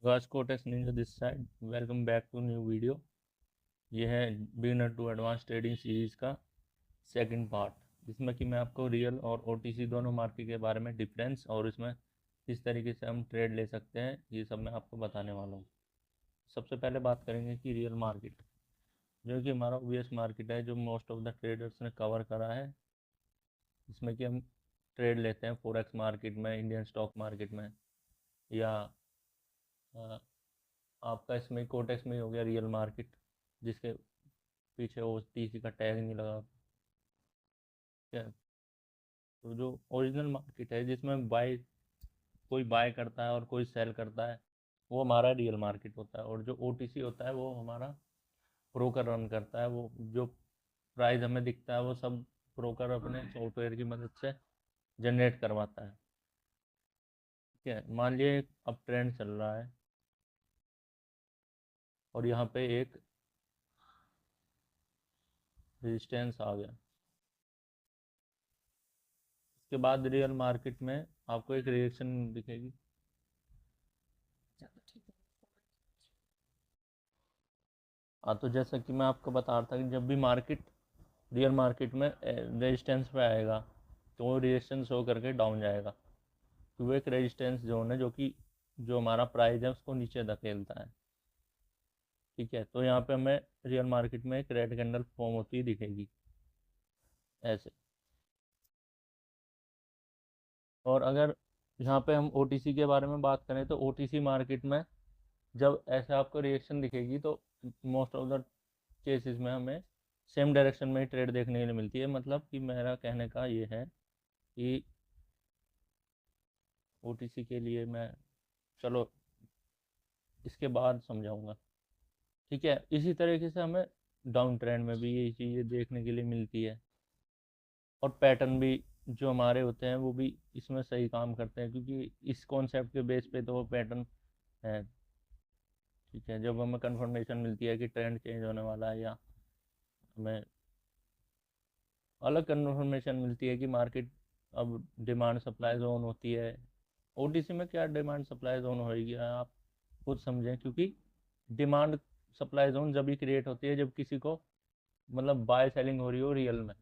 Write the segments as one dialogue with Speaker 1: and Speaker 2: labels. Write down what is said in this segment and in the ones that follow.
Speaker 1: Kotex Ninja this side. Welcome back to new video. ये है beginner to advance trading series का second part, जिसमें कि मैं आपको रियल और ओटीसी दोनों मार्केट के बारे में डिफरेंस और इसमें किस तरीके से हम ट्रेड ले सकते हैं, ये सब मैं आपको बताने वाला हूँ। सबसे पहले बात करेंगे कि रियल मार्केट, जो कि हमारा ओबीएस मार्केट है, जो मोस्ट ऑफ द ट्रेडर्स ने कवर करा है। इसमें कि हम ट्रेड लेते हैं फॉरेक्स मार्केट में, इंडियन स्टॉक मार्केट में, या आपका इसमें कोटेक्स में हो गया रियल मार्केट, जिसके पीछे वो टीसी का टैग नहीं लगा। क्या तो जो ओरिजिनल मार्केट है, जिसमें कोई बाय करता है और कोई सेल करता है, वो हमारा रियल मार्केट होता है। और जो ओटीसी होता है वो हमारा ब्रोकर रन करता है। वो जो प्राइस हमें दिखता है वो सब ब्रोकर अपने सॉफ्टवेयर की मदद से जनरेट करवाता है। ठीक है, मान लीजिए अब ट्रेंड चल रहा है और यहाँ पे एक रेजिस्टेंस आ गया। उसके बाद रियल मार्केट में आपको एक रिएक्शन दिखेगी। हाँ, तो जैसा कि मैं आपको बता रहा था कि जब भी रियल मार्केट में रेजिस्टेंस पे आएगा तो वो रेजिस्टेंस शो करके डाउन जाएगा। तो वो एक रेजिस्टेंस जोन है जो हमारा प्राइस है उसको नीचे धकेलता है। ठीक है, तो यहाँ पे हमें रियल मार्केट में एक रेड कैंडल फॉर्म होती ही दिखेगी ऐसे। और अगर यहाँ पे हम ओटीसी के बारे में बात करें तो ओटीसी मार्केट में जब ऐसे आपको रिएक्शन दिखेगी तो मोस्ट ऑफ द केसेस में हमें सेम डायरेक्शन में ही ट्रेड देखने के लिए मिलती है। मतलब कि मेरा कहने का ये है कि ओटीसी के लिए मैं, चलो इसके बाद समझाऊंगा। ठीक है, इसी तरीके से हमें डाउन ट्रेंड में भी यही चीज़ें देखने के लिए मिलती है। और पैटर्न भी जो हमारे होते हैं वो भी इसमें सही काम करते हैं, क्योंकि इस कॉन्सेप्ट के बेस पे तो वो पैटर्न है। ठीक है, जब हमें कंफर्मेशन मिलती है कि ट्रेंड चेंज होने वाला है, या हमें अलग कंफर्मेशन मिलती है कि मार्केट अब डिमांड सप्लाई जोन होती है। ओटीसी में क्या डिमांड सप्लाई जोन होगी आप खुद समझें, क्योंकि डिमांड सप्लाई जोन जब भी क्रिएट होती है जब किसी को मतलब बाय सेलिंग हो रही हो रियल में।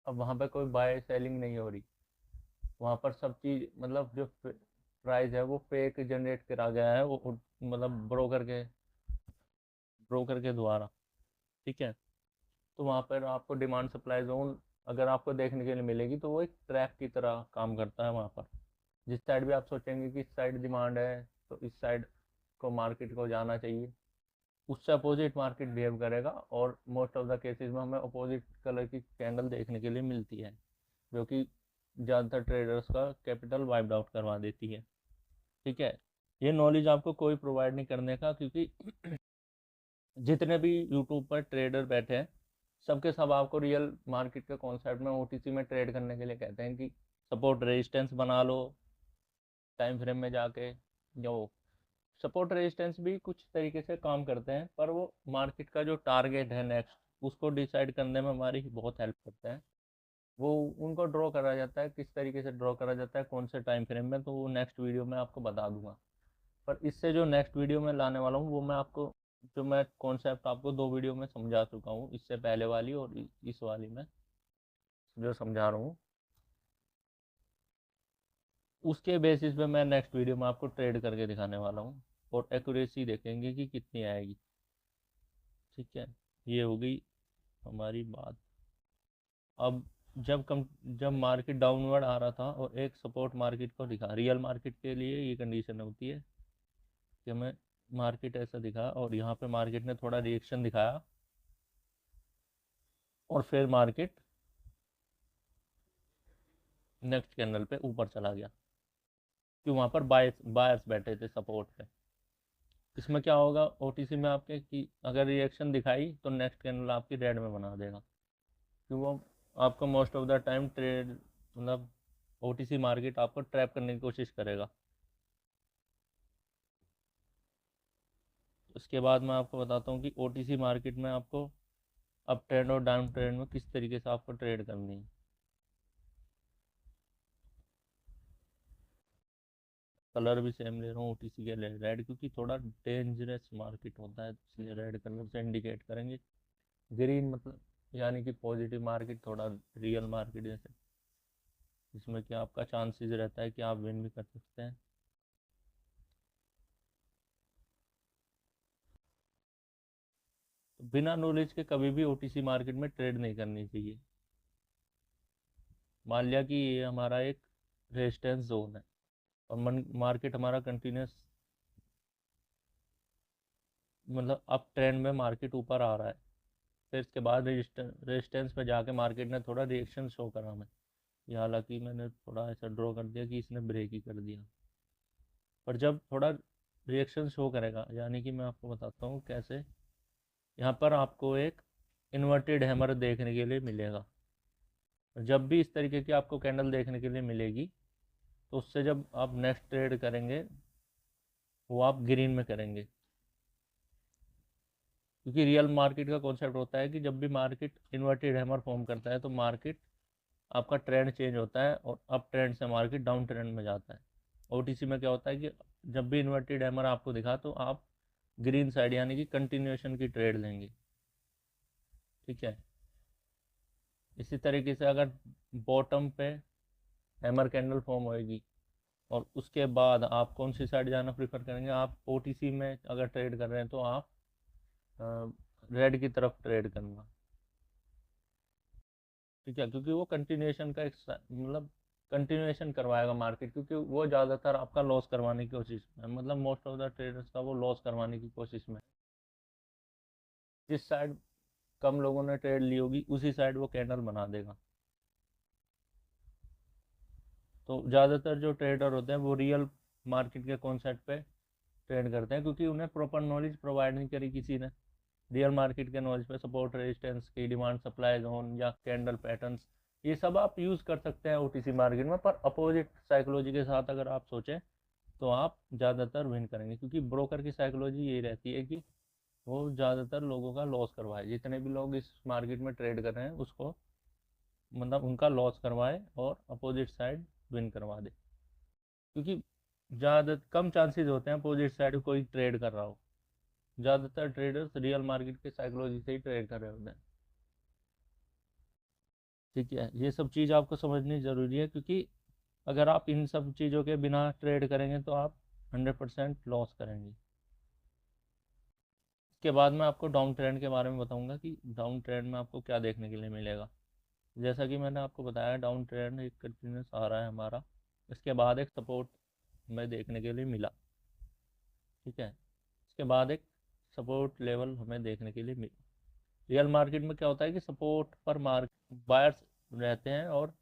Speaker 1: अब वहाँ पे कोई बाय सेलिंग नहीं हो रही, वहाँ पर सब चीज़ मतलब जो प्राइस है वो फेक जनरेट करा गया है, वो मतलब ब्रोकर के द्वारा। ठीक है, तो वहाँ पर आपको डिमांड सप्लाई जोन अगर आपको देखने के लिए मिलेगी तो वो एक ट्रैप की तरह काम करता है। वहाँ पर जिस साइड भी आप सोचेंगे कि इस साइड डिमांड है तो इस साइड को मार्केट को जाना चाहिए, उससे अपोजिट मार्केट बिहेव करेगा। और मोस्ट ऑफ द केसेस में हमें अपोजिट कलर की कैंडल देखने के लिए मिलती है, जो कि ज़्यादातर ट्रेडर्स का कैपिटल वाइप आउट करवा देती है। ठीक है, ये नॉलेज आपको कोई प्रोवाइड नहीं करने का, क्योंकि जितने भी यूट्यूब पर ट्रेडर बैठे हैं सबके सब आपको रियल मार्केट के कॉन्सेप्ट में ओटीसी में ट्रेड करने के लिए कहते हैं कि सपोर्ट रेजिस्टेंस बना लो टाइम फ्रेम में जाके। जो सपोर्ट रेजिस्टेंस भी कुछ तरीके से काम करते हैं, पर वो मार्केट का जो टारगेट है नेक्स्ट उसको डिसाइड करने में हमारी बहुत हेल्प करते हैं। वो उनको ड्रॉ करा जाता है, किस तरीके से ड्रॉ करा जाता है, कौन से टाइम फ्रेम में, तो वो नेक्स्ट वीडियो में आपको बता दूंगा। पर इससे जो नेक्स्ट वीडियो में लाने वाला हूँ वो मैं आपको, जो मैं कॉन्सेप्ट आपको 2 वीडियो में समझा चुका हूँ, इससे पहले वाली और इस वाली में जो समझा रहा हूँ, उसके बेसिस पे मैं नेक्स्ट वीडियो में आपको ट्रेड करके दिखाने वाला हूँ और एक्यूरेसी देखेंगे कि कितनी आएगी। ठीक है, ये हो गई हमारी बात। अब जब मार्केट डाउनवर्ड आ रहा था और एक सपोर्ट मार्केट को दिखा, रियल मार्केट के लिए ये कंडीशन होती है कि हमें मार्केट ऐसा दिखा और यहाँ पे मार्केट ने थोड़ा रिएक्शन दिखाया और फिर मार्केट नेक्स्ट कैंडल पे ऊपर चला गया, कि वहाँ पर बायर्स बैठे थे सपोर्ट पे। इसमें क्या होगा ओटीसी में आपके, कि अगर रिएक्शन दिखाई तो नेक्स्ट कैंडल आपकी रेड में बना देगा, कि वो आपको most of the time trade मतलब ओटीसी मार्केट आपको ट्रैप करने की कोशिश करेगा। उसके बाद मैं आपको बताता हूँ कि ओटीसी मार्केट में आपको अप ट्रेंड और डाउन ट्रेंड में किस तरीके से आपको ट्रेड करनी है। कलर भी सेम ले रहा हूँ OTC के लिए रेड, क्योंकि थोड़ा डेंजरस मार्केट होता है, इसलिए रेड कलर से इंडिकेट करेंगे। ग्रीन मतलब यानी कि पॉजिटिव मार्केट, थोड़ा रियल मार्केट जैसे, जिसमें कि आपका चांसेस रहता है कि आप विन भी कर सकते हैं। तो बिना नॉलेज के कभी भी OTC मार्केट में ट्रेड नहीं करनी चाहिए। मान लिया कि ये हमारा एक रेजिस्टेंस जोन है और मार्केट हमारा कंटिन्यूस मतलब अप ट्रेंड में मार्केट ऊपर आ रहा है, फिर इसके बाद रेजिस्टेंस पे जाके मार्केट ने थोड़ा रिएक्शन शो करा हमें। ये हालांकि मैंने थोड़ा ऐसा ड्रॉ कर दिया कि इसने ब्रेक ही कर दिया, पर जब थोड़ा रिएक्शन शो करेगा, यानी कि मैं आपको बताता हूँ कैसे। यहाँ पर आपको एक इन्वर्टेड हैमर देखने के लिए मिलेगा। जब भी इस तरीके की आपको कैंडल देखने के लिए मिलेगी, तो उससे जब आप नेक्स्ट ट्रेड करेंगे वो आप ग्रीन में करेंगे, क्योंकि रियल मार्केट का कॉन्सेप्ट होता है कि जब भी मार्केट इन्वर्टेड हैमर फॉर्म करता है तो मार्केट आपका ट्रेंड चेंज होता है और अप ट्रेंड से मार्केट डाउन ट्रेंड में जाता है। OTC में क्या होता है कि जब भी इन्वर्टेड हैमर आपको दिखा तो आप ग्रीन साइड यानी कि कंटिन्यूएशन की ट्रेड लेंगे। ठीक है। इसी तरीके से अगर बॉटम पे हैमर कैंडल फॉर्म होएगी और उसके बाद आप कौन सी साइड जाना प्रीफर करेंगे, आप OTC में अगर ट्रेड कर रहे हैं तो आप रेड की तरफ ट्रेड करना। ठीक है, क्योंकि वो कंटिन्यूएशन का एक मतलब कंटिन्यूएशन करवाएगा मार्केट, क्योंकि वो ज़्यादातर आपका लॉस करवाने की कोशिश में है, मतलब मोस्ट ऑफ द ट्रेडर्स का वो लॉस करवाने की कोशिश में है। जिस साइड कम लोगों ने ट्रेड ली होगी उसी साइड वो कैंडल बना देगा। तो ज़्यादातर जो ट्रेडर होते हैं वो रियल मार्केट के कॉन्सेप्ट पे ट्रेड करते हैं, क्योंकि उन्हें प्रॉपर नॉलेज प्रोवाइड नहीं करी किसी ने रियल मार्केट के नॉलेज पे। सपोर्ट रेजिस्टेंस की, डिमांड सप्लाई जोन या कैंडल पैटर्न्स, ये सब आप यूज़ कर सकते हैं OTC मार्केट में, पर अपोजिट साइकोलॉजी के साथ अगर आप सोचें तो आप ज़्यादातर विन करेंगे, क्योंकि ब्रोकर की साइकोलॉजी यही रहती है कि वो ज़्यादातर लोगों का लॉस करवाए। जितने भी लोग इस मार्केट में ट्रेड कर रहे हैं उसको मतलब उनका लॉस करवाए और अपोजिट साइड विन करवा दे, क्योंकि ज़्यादा कम चांसेस होते हैं अपोजिट साइड कोई ट्रेड कर रहा हो। ज़्यादातर ट्रेडर्स रियल मार्केट के साइकोलॉजी से ही ट्रेड कर रहे होते हैं। ठीक है, ये सब चीज़ आपको समझनी ज़रूरी है, क्योंकि अगर आप इन सब चीज़ों के बिना ट्रेड करेंगे तो आप 100% लॉस करेंगे। इसके बाद मैं आपको डाउन ट्रेंड के बारे में बताऊंगा कि डाउन ट्रेंड में आपको क्या देखने के लिए मिलेगा। जैसा कि मैंने आपको बताया, डाउन ट्रेंड एक कंटिन्यूस आ रहा है हमारा, इसके बाद एक सपोर्ट हमें देखने के लिए मिला। ठीक है, इसके बाद एक सपोर्ट लेवल हमें देखने के लिए मिला। रियल मार्केट में क्या होता है कि सपोर्ट पर मार्क बायर्स रहते हैं और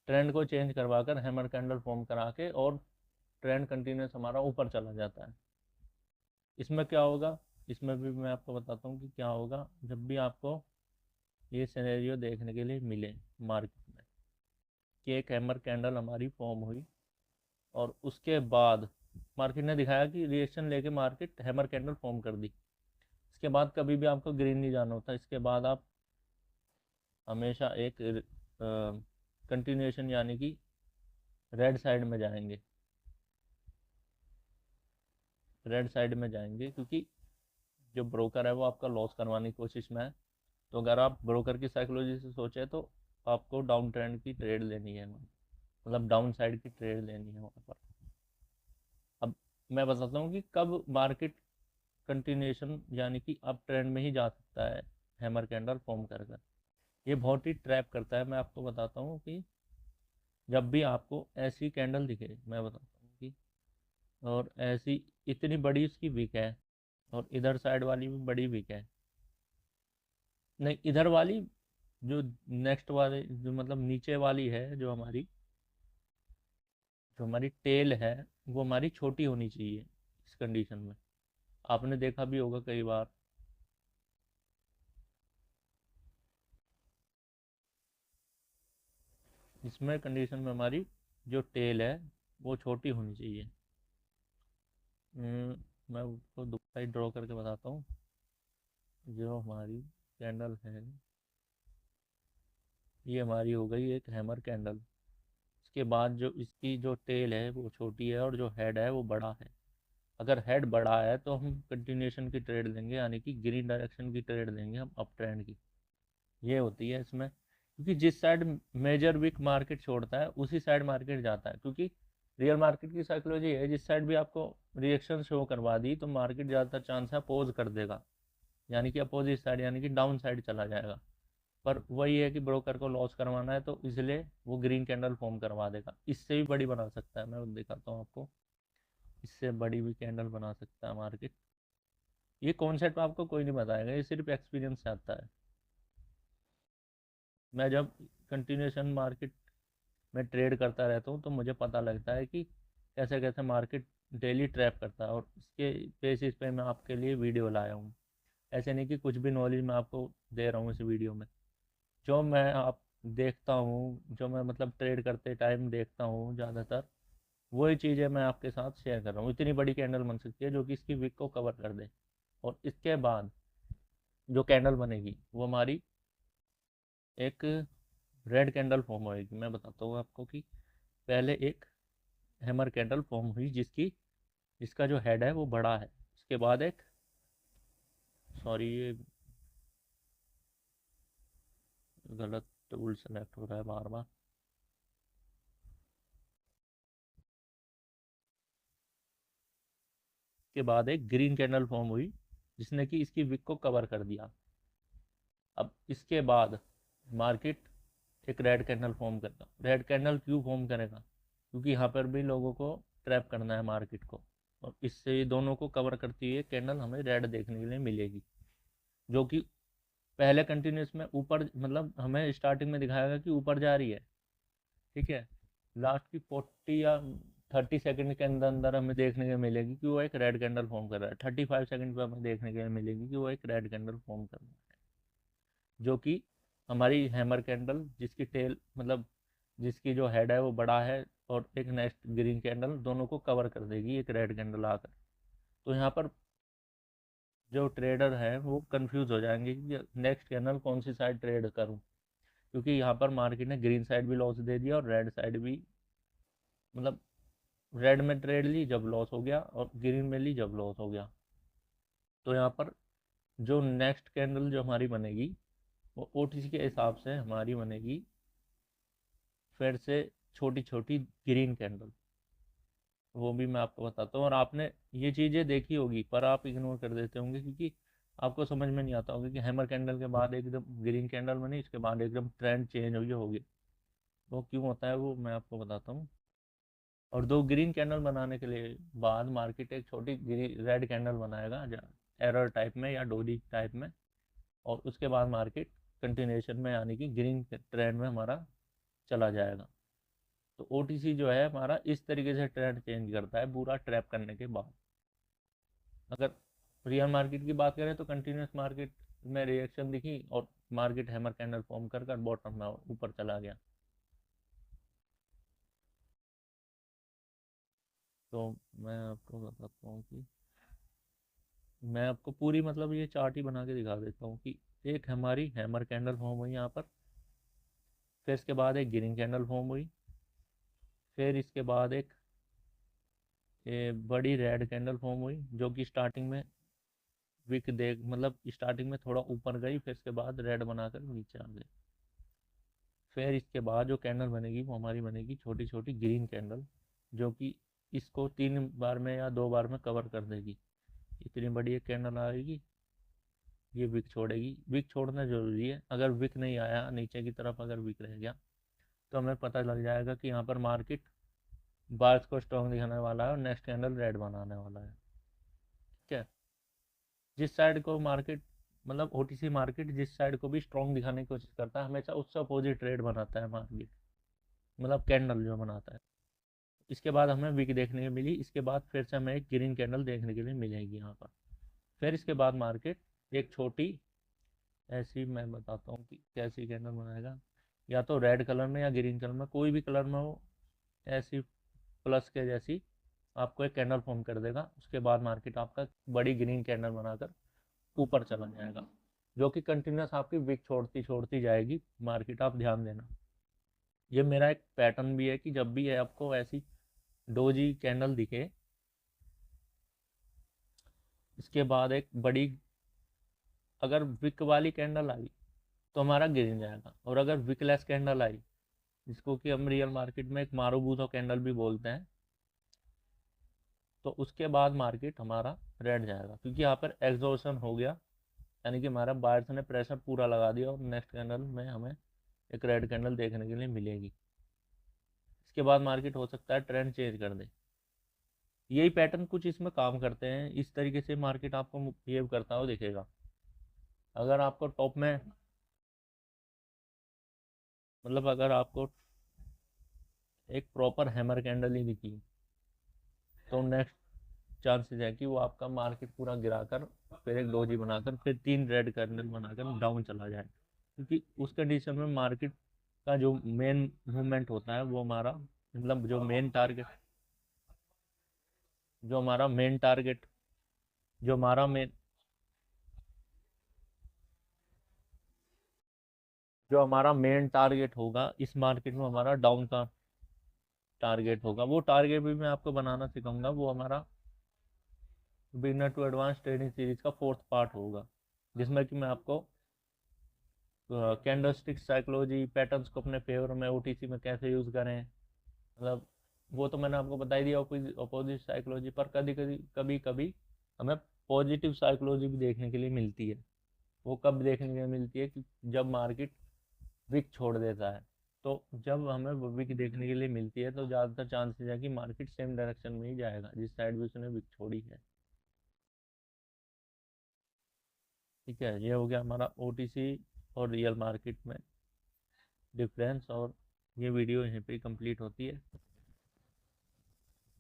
Speaker 1: ट्रेंड को चेंज करवाकर हैमर कैंडल फॉर्म करा के और ट्रेंड कंटिन्यूस हमारा ऊपर चला जाता है। इसमें क्या होगा, इसमें भी मैं आपको बताता हूँ कि क्या होगा जब भी आपको ये सिनेरियो देखने के लिए मिले मार्केट में कि एक हैमर कैंडल हमारी फॉर्म हुई और उसके बाद मार्केट ने दिखाया कि रिएक्शन लेके मार्केट हैमर कैंडल फॉर्म कर दी। इसके बाद कभी भी आपको ग्रीन नहीं जाना होता, इसके बाद आप हमेशा एक कंटिन्यूएशन यानी कि रेड साइड में जाएंगे। रेड साइड में जाएंगे क्योंकि जो ब्रोकर है वो आपका लॉस करवाने की कोशिश में है। तो अगर आप ब्रोकर की साइकोलॉजी से सोचे तो आपको डाउन ट्रेंड की ट्रेड लेनी है, मतलब डाउन साइड की ट्रेड लेनी है वहाँ पर। अब मैं बताता हूँ कि कब मार्केट कंटिन्यूएशन यानी कि अप ट्रेंड में ही जा सकता है हैमर कैंडल फॉर्म कर कर। ये बहुत ही ट्रैप करता है। मैं आपको बताता हूँ कि जब भी आपको ऐसी कैंडल दिखे, मैं बताता हूँ कि और ऐसी इतनी बड़ी इसकी विक है और इधर साइड वाली भी बड़ी विक है, नहीं इधर वाली जो नेक्स्ट वाले जो मतलब नीचे वाली है, जो हमारी टेल है वो हमारी छोटी होनी चाहिए इस कंडीशन में। आपने देखा भी होगा कई बार, इसमें कंडीशन में हमारी जो टेल है वो छोटी होनी चाहिए। मैं उसको दूसरा ही ड्रॉ करके बताता हूँ। जो हमारी कैंडल है ये हमारी हो गई एक हैमर कैंडल, इसके बाद जो इसकी जो टेल है वो छोटी है और जो हेड है वो बड़ा है। अगर हेड बड़ा है तो हम कंटिन्यूएशन की ट्रेड लेंगे, यानी कि ग्रीन डायरेक्शन की ट्रेड लेंगे हम, अप ट्रेंड की। ये होती है इसमें, क्योंकि जिस साइड मेजर विक मार्केट छोड़ता है उसी साइड मार्केट जाता है। क्योंकि रियल मार्केट की साइकोलॉजी है, जिस साइड भी आपको रिएक्शन शो करवा दी तो मार्केट ज़्यादातर चांस है अपोज कर देगा, यानी कि अपोजिट साइड, यानी कि डाउन साइड चला जाएगा। पर वही है कि ब्रोकर को लॉस करवाना है तो इसलिए वो ग्रीन कैंडल फॉर्म करवा देगा। इससे भी बड़ी बना सकता है, मैं दिखाता हूँ आपको, इससे बड़ी भी कैंडल बना सकता है मार्केट। ये कॉन्सेप्ट आपको कोई नहीं बताएगा, ये सिर्फ एक्सपीरियंस से आता है। मैं जब कंटिन्यूएशन मार्केट में ट्रेड करता रहता हूँ तो मुझे पता लगता है कि कैसे कैसे मार्केट डेली ट्रैप करता है, और इसके बेसिस पे मैं आपके लिए वीडियो लाया हूँ। ऐसे नहीं कि कुछ भी नॉलेज मैं आपको दे रहा हूँ इस वीडियो में। जो मैं आप देखता हूँ, जो मैं मतलब ट्रेड करते टाइम देखता हूँ ज़्यादातर, वही चीज़ें मैं आपके साथ शेयर कर रहा हूँ। इतनी बड़ी कैंडल बन सकती है जो कि इसकी विक को कवर कर दे, और इसके बाद जो कैंडल बनेगी वो हमारी एक रेड कैंडल फॉर्म होएगी। मैं बताता हूँ आपको कि पहले एक हैमर कैंडल फॉर्म हुई जिसका जो हेड है वो बड़ा है। उसके बाद एक, सॉरी ये गलत टूल सेलेक्ट हो रहा है बार बार। के बाद एक ग्रीन कैंडल फॉर्म हुई जिसने कि इसकी विक को कवर कर दिया। अब इसके बाद मार्केट एक रेड कैंडल फॉर्म करेगा। रेड कैंडल क्यों फॉर्म करेगा? क्योंकि यहाँ पर भी लोगों को ट्रैप करना है मार्केट को, और इससे दोनों को कवर करती हुई कैंडल हमें रेड देखने के लिए मिलेगी, जो कि पहले कंटिन्यूस में ऊपर, मतलब हमें स्टार्टिंग में दिखाएगा कि ऊपर जा रही है, ठीक है। लास्ट की 40 या 30 सेकंड के अंदर अंदर हमें देखने को मिलेगी कि वो एक रेड कैंडल फॉर्म कर रहा है। 35 सेकंड पे हमें देखने के लिए मिलेगी कि वो एक रेड कैंडल फॉर्म कर रहा है, जो कि हमारी हैमर कैंडल जिसकी टेल, मतलब जिसकी जो हेड है वो बड़ा है, और एक नेक्स्ट ग्रीन कैंडल, दोनों को कवर कर देगी एक रेड कैंडल आकर। तो यहाँ पर जो ट्रेडर है वो कंफ्यूज हो जाएंगे कि नेक्स्ट कैंडल कौन सी साइड ट्रेड करूँ, क्योंकि यहाँ पर मार्केट ने ग्रीन साइड भी लॉस दे दिया और रेड साइड भी, मतलब रेड में ट्रेड ली जब लॉस हो गया, और ग्रीन में ली जब लॉस हो गया। तो यहाँ पर जो नेक्स्ट कैंडल जो हमारी बनेगी वो ओटीसी के हिसाब से हमारी बनेगी फिर से छोटी छोटी ग्रीन कैंडल। वो भी मैं आपको बताता हूँ, और आपने ये चीज़ें देखी होगी पर आप इग्नोर कर देते होंगे, क्योंकि आपको समझ में नहीं आता होगा कि हैमर कैंडल के बाद एकदम ग्रीन कैंडल बनी, इसके बाद एकदम ट्रेंड चेंज हो गया। वो क्यों होता है वो मैं आपको बताता हूँ। और दो ग्रीन कैंडल बनाने के लिए बाद मार्केट एक छोटी रेड कैंडल बनाएगा एरर टाइप में या डोरी टाइप में, और उसके बाद मार्केट कंटिन्यूएशन में, यानी कि ग्रीन ट्रेंड में हमारा चला जाएगा। तो ओटीसी जो है हमारा इस तरीके से ट्रेंड चेंज करता है पूरा ट्रैप करने के बाद। अगर रियल मार्केट की बात करें तो कंटिन्यूस मार्केट में रिएक्शन दिखी और मार्केट हैमर कैंडल फॉर्म कर बॉटम में ऊपर चला गया। तो मैं आपको बताता हूँ कि मैं आपको पूरी, मतलब ये चार्ट ही बना के दिखा देता हूँ कि एक हमारी हैमर कैंडल फॉर्म हुई यहाँ पर, फिर इसके बाद एक ग्रीन कैंडल फॉर्म हुई, फिर इसके बाद एक ये बड़ी रेड कैंडल फॉर्म हुई जो कि स्टार्टिंग में विक देख, मतलब स्टार्टिंग में थोड़ा ऊपर गई, फिर इसके बाद रेड बनाकर नीचे आ गई। फिर इसके बाद जो कैंडल बनेगी वो हमारी बनेगी छोटी छोटी ग्रीन कैंडल, जो कि इसको 3 बार में या 2 बार में कवर कर देगी। इतनी बड़ी एक कैंडल आएगी, ये विक छोड़ेगी। विक छोड़ना जरूरी है, अगर विक नहीं आया नीचे की तरफ, अगर विक रह गया तो हमें पता लग जाएगा कि यहाँ पर मार्केट बार्स को स्ट्रॉन्ग दिखाने वाला है और नेक्स्ट कैंडल रेड बनाने वाला है, ठीक है। जिस साइड को मार्केट, मतलब ओटीसी मार्केट जिस साइड को भी स्ट्रॉन्ग दिखाने की कोशिश करता है हमेशा उससे अपोजिट रेड बनाता है मार्केट, मतलब कैंडल जो बनाता है। इसके बाद हमें विक देखने को मिली, इसके बाद फिर से हमें एक ग्रीन कैंडल देखने के लिए मिलेगी यहाँ पर। फिर इसके बाद मार्केट एक छोटी ऐसी, मैं बताता हूँ कि कैसी कैंडल बनाएगा, या तो रेड कलर में या ग्रीन कलर में, कोई भी कलर में हो, ऐसी प्लस के जैसी आपको एक कैंडल फॉर्म कर देगा। उसके बाद मार्केट आपका बड़ी ग्रीन कैंडल बनाकर ऊपर चला जाएगा, जो कि कंटिन्यूस आपकी विक छोड़ती छोड़ती जाएगी मार्केट, आप ध्यान देना। ये मेरा एक पैटर्न भी है कि जब भी है आपको ऐसी डोजी कैंडल दिखे, इसके बाद एक बड़ी, अगर विक वाली कैंडल आई तो हमारा गिर जाएगा, और अगर विकलेस कैंडल आई, जिसको कि हम रियल मार्केट में एक मारूबूतो कैंडल भी बोलते हैं, तो उसके बाद मार्केट हमारा रेड जाएगा, क्योंकि यहाँ पर एग्जॉशन हो गया, यानी कि हमारा बायर्स ने प्रेशर पूरा लगा दिया और नेक्स्ट कैंडल में हमें एक रेड कैंडल देखने के लिए मिलेगी। इसके बाद मार्केट हो सकता है ट्रेंड चेंज कर दे। यही पैटर्न कुछ इसमें काम करते हैं, इस तरीके से मार्केट आपको बिहेव करता हुआ दिखेगा। अगर आपको टॉप में, मतलब अगर आपको एक प्रॉपर हैमर कैंडल ही दिखी, तो नेक्स्ट चांसेस है कि वो आपका मार्केट पूरा गिराकर फिर एक डोजी बनाकर फिर 3 रेड कैंडल बनाकर डाउन चला जाए, क्योंकि उस कंडीशन में मार्केट का जो मेन मूवमेंट होता है वो हमारा, मतलब जो हमारा मेन टारगेट जो हमारा मेन जो हमारा मेन टारगेट होगा इस मार्केट में, हमारा डाउन का टारगेट होगा। वो टारगेट भी मैं आपको बनाना सिखाऊंगा, वो हमारा beginner to advance trading series का 4th पार्ट होगा, जिसमें कि मैं आपको कैंडलस्टिक साइकोलॉजी पैटर्न्स को अपने फेवर में ओटीसी में कैसे यूज़ करें, मतलब वो तो मैंने आपको बता ही दिया अपोजिट साइकोलॉजी, पर कभी कभी हमें पॉजिटिव साइकोलॉजी भी देखने के लिए मिलती है। वो कब देखने के लिए मिलती है कि जब मार्केट विक छोड़ देता है, तो जब हमें विक देखने के लिए मिलती है तो ज़्यादातर चांसेस है कि मार्केट सेम डायरेक्शन में ही जाएगा जिस साइड भी उसने विक छोड़ी है। ठीक है, ये हो गया हमारा ओटीसी और रियल मार्केट में डिफरेंस, और ये वीडियो यहीं पे कंप्लीट होती है।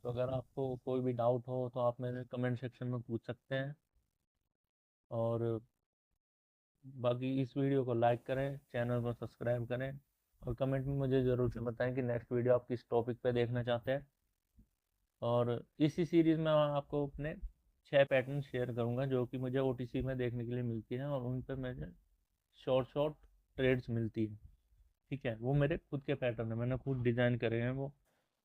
Speaker 1: तो अगर आपको कोई भी डाउट हो तो आप मेरे कमेंट सेक्शन में पूछ सकते हैं, और बाकी इस वीडियो को लाइक करें, चैनल को सब्सक्राइब करें, और कमेंट में मुझे ज़रूर से बताएं कि नेक्स्ट वीडियो आप किस टॉपिक पे देखना चाहते हैं। और इसी सीरीज़ में आपको अपने 6 पैटर्न शेयर करूंगा जो कि मुझे ओटीसी में देखने के लिए मिलती हैं, और उन पे मुझे शॉर्ट शॉर्ट ट्रेड्स मिलती है। ठीक है, वो मेरे खुद के पैटर्न है, मैंने खुद डिज़ाइन करे हैं वो,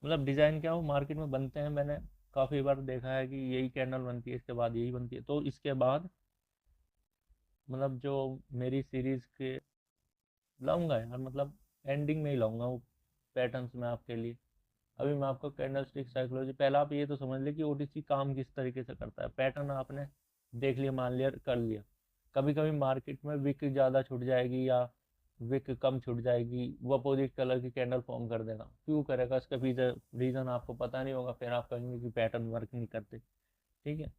Speaker 1: मतलब डिज़ाइन क्या, वो मार्केट में बनते हैं, मैंने काफ़ी बार देखा है कि यही कैंडल बनती है, इसके बाद यही बनती है, तो इसके बाद मतलब जो मेरी सीरीज़ के लाऊंगा यार, मतलब एंडिंग में ही लाऊंगा वो पैटर्न्स में आपके लिए। अभी मैं आपको कैंडलस्टिक साइकोलॉजी, पहला आप ये तो समझ ले कि ओटीसी काम किस तरीके से करता है। पैटर्न आपने देख लिया, मान लिया, कर लिया, कभी कभी मार्केट में विक ज़्यादा छुट जाएगी या विक कम छुट जाएगी, वो अपोजिट कलर की कैंडल फॉर्म कर देगा, क्यों करेगा इसका रीज़न आपको पता नहीं होगा, फिर आप कहेंगे कि पैटर्न वर्क नहीं करते। ठीक है,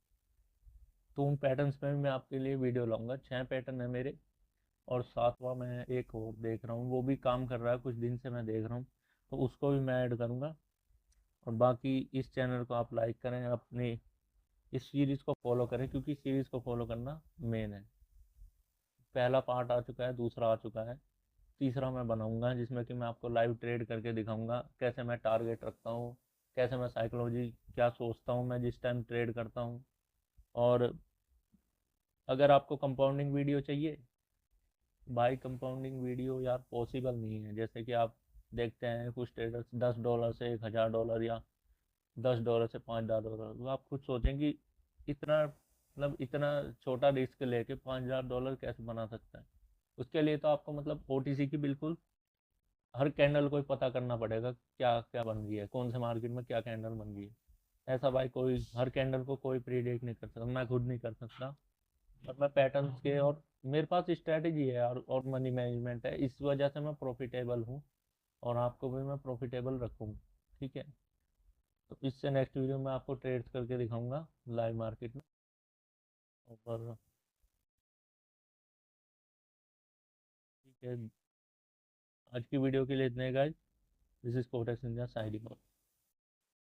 Speaker 1: तो उन पैटर्न्स में भी मैं आपके लिए वीडियो लाऊंगा। 6 पैटर्न है मेरे, और 7वां मैं एक और देख रहा हूँ, वो भी काम कर रहा है, कुछ दिन से मैं देख रहा हूँ, तो उसको भी मैं ऐड करूँगा। और बाकी इस चैनल को आप लाइक करें, अपनी इस सीरीज़ को फॉलो करें, क्योंकि सीरीज़ को फॉलो करना मेन है। पहला पार्ट आ चुका है, दूसरा आ चुका है, तीसरा मैं बनाऊंगा, जिसमें कि मैं आपको लाइव ट्रेड करके दिखाऊंगा कैसे मैं टारगेट रखता हूँ, कैसे मैं साइकोलॉजी क्या सोचता हूँ मैं जिस टाइम ट्रेड करता हूँ। और अगर आपको कंपाउंडिंग वीडियो चाहिए, भाई कंपाउंडिंग वीडियो यार पॉसिबल नहीं है। जैसे कि आप देखते हैं कुछ ट्रेडर्स $10 से $1000 या $10 से $5000, तो आप खुद सोचें कि इतना, मतलब इतना छोटा रिस्क लेके $5000 कैसे बना सकता है। उसके लिए तो आपको मतलब ओटीसी की बिल्कुल हर कैंडल को ही पता करना पड़ेगा, क्या क्या बन रही है, कौन से मार्केट में क्या कैंडल बन रही है। ऐसा भाई कोई हर कैंडल को कोई प्रीडिक्ट नहीं कर सकता, मैं खुद नहीं कर सकता। और मैं पैटर्न्स के, और मेरे पास स्ट्रैटेजी है और मनी मैनेजमेंट है, इस वजह से मैं प्रॉफिटेबल हूँ, और आपको भी मैं प्रॉफिटेबल रखूँगा। ठीक है, तो इससे नेक्स्ट वीडियो में आपको ट्रेड्स करके दिखाऊंगा लाइव मार्केट में। और ठीक है, आज की वीडियो के लिए इतने guys, this is Kotex India signing of.